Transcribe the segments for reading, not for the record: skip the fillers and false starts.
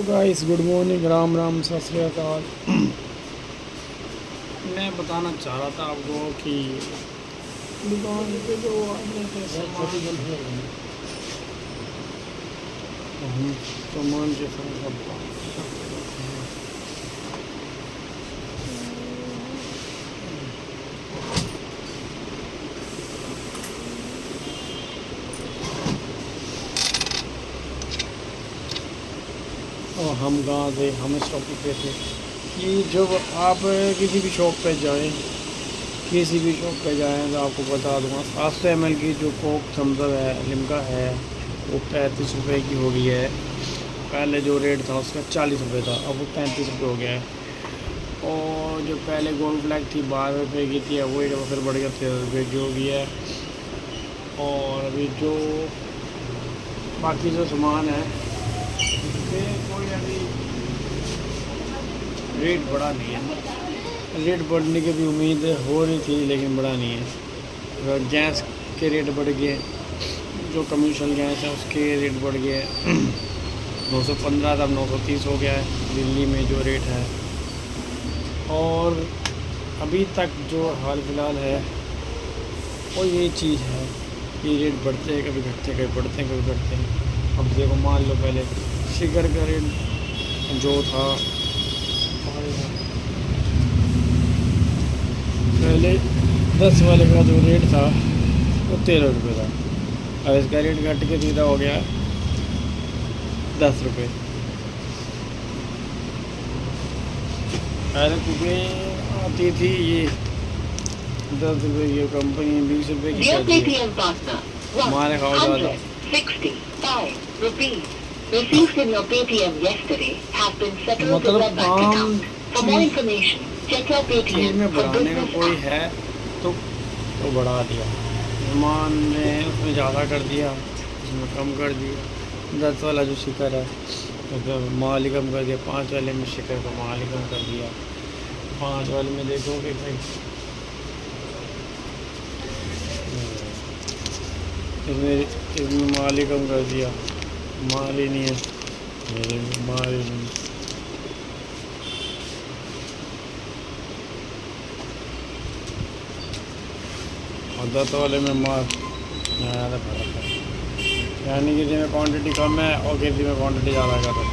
Guys, good morning, Ram Ram, सत श्री अकाल। मैं बताना चाह रहा था आपको कि दुकान पे जो आने के सामान के साथ और हम कहाँ थे, हम शॉप पे थे कि जब आप किसी भी शॉप पे जाएं, तो आपको बता दूंगा 700 ml की जो कोक थम्सअप है, लिम्का है, वो 35 रुपये की हो गई है। पहले जो रेट था उसका 40 रुपये था, अब वो 35 रुपये हो गया है। और जो पहले गोल्ड फ्लैग थी 12 रुपये की थी, अब वो फिर बढ़ गया 13 रुपये की हो गई है। और अभी जो बाकी जो सामान है कोई अभी रेट बढ़ा नहीं है। रेट बढ़ने की भी उम्मीद हो रही थी लेकिन बढ़ा नहीं है। गैस के रेट बढ़ गए, जो कमर्शियल गैस है उसके रेट बढ़ गए। 915 था, अब 930 हो गया है दिल्ली में जो रेट है। और अभी तक जो हाल फिलहाल है वो ये चीज़ है कि रेट बढ़ते हैं, कभी घटते हैं, कभी बढ़ते हैं, कभी घटते हैं। अब देखो, मान लो पहले शिकर का रेट जो था, पहले 10 वाले का जो रेट था वो 13 रुपये था, अब इसका रेट घट के सीधा हो गया 10 रुपये। पहले कुकिंग आती थी ये 10 रुपये की, कंपनी 20 रुपये की कर दी। हमारे खाओ ज़्यादा। मतलब आम चीज़ में बढ़ाने का कोई है तो बढ़ा दिया, मेहमान ने उसमें ज़्यादा कर दिया, उसमें कम कर दिया। 10 वाला जो शिकर है तो माल ही कम कर दिया, 5 वाले में शिकर का माल ही कम कर दिया। 5 वाले में देखोगे भाई इसमें माल ही कम कर दिया, माल ही नहीं है, मेरे में माल ही नहीं। और 10 वाले में माल ज़्यादा फर्क है, यानी किसी में क्वांटिटी कम है और किसी में क्वांटिटी ज़्यादा कर है।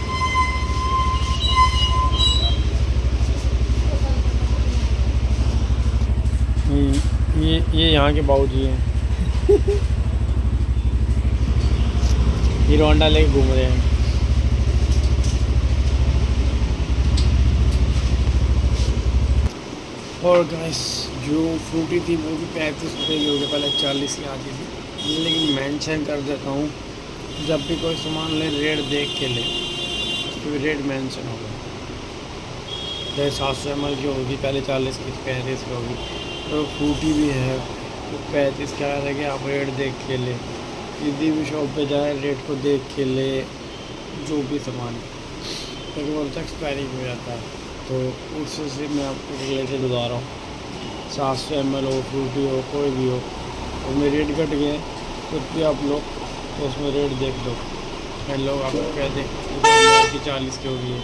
ये यहाँ के बाबूजी हैं। हीरो होंडा लेके घूम रहे हैं। और गैस जो फ्रूटी थी वो भी 35 रुपये की हो गई, पहले 40 की आती थी। लेकिन मेंशन कर देता हूँ, जब भी कोई सामान ले रेट देख के ले, तो रेट मेंशन होगा। जैसे 700 ml की होगी, पहले 40 की 35 की होगी, तो फ्रूटी भी है तो 35 का आ कि आप रेट देख के ले। किसी भी शॉप पे जाए रेट को देख के ले, जो भी सामान, क्योंकि वो एक्सपायरी हो जाता है। तो उससे मैं आपको रिलेटेड बता रहा हूँ, 700 ml हो, फ्रूटी हो, कोई भी हो, उसमें रेट घट गए कुछ भी आप लोग, तो उसमें रेट देख लो। फिर लोग आपको कह दें कि 40 की होगी,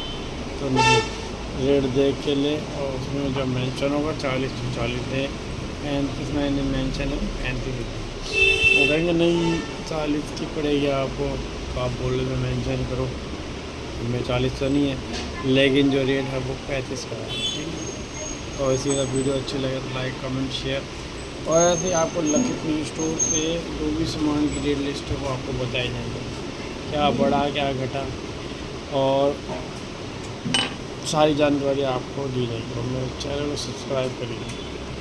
तो नहीं, रेट देख के ले। और उसमें जब मेंशन होगा 40 तो 40 है, 35 में मेंशन है 35 वो कहेंगे नहीं 40 की पड़ेगी आपको, तो आप बोल रहे मेंशन करो, में 40 तो नहीं है, लेकिन जो रेट है वो 35 का है। ठीक है, तो इसी तरह वीडियो अच्छी लगे तो लाइक, कमेंट, शेयर। और ऐसे आपको लकी फ्री स्टोर पे जो भी सामान की रेट लिस्ट है वो आपको बताई जाएगी, क्या बढ़ा क्या घटा, और सारी जानकारी आपको दी जाएगी। और मेरे चैनल को सब्सक्राइब करिए।